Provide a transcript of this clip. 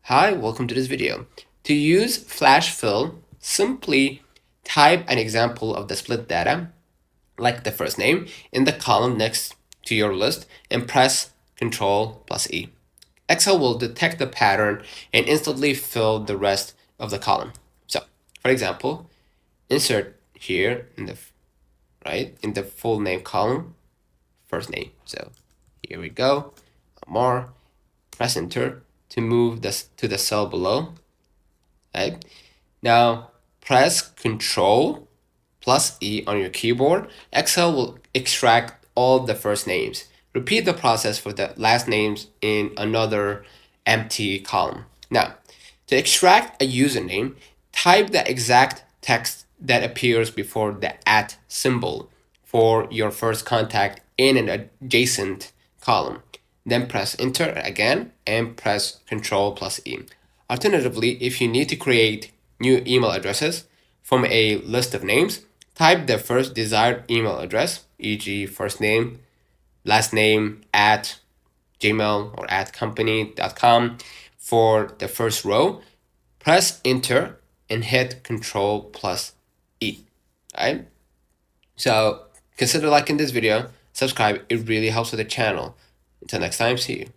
Hi, welcome to this video. To use flash fill, simply type an example of the split data, like the first name, in the column next to your list and press Ctrl+E. Excel will detect the pattern and instantly fill the rest of the column. So, for example, insert here in the full name column, first name. So here we go, more, press enter to move this to the cell below. Right? Now press Ctrl+E on your keyboard. Excel will extract all the first names. Repeat the process for the last names in another empty column. Now, to extract a username, type the exact text that appears before the @ symbol for your first contact in an adjacent column. Then press enter again and press Ctrl+E. Alternatively, if you need to create new email addresses from a list of names, type the first desired email address, e.g. first name, last name, at gmail or at company.com for the first row, press enter and hit Ctrl+E. Right? So consider liking this video, subscribe, it really helps with the channel. Until next time, see you.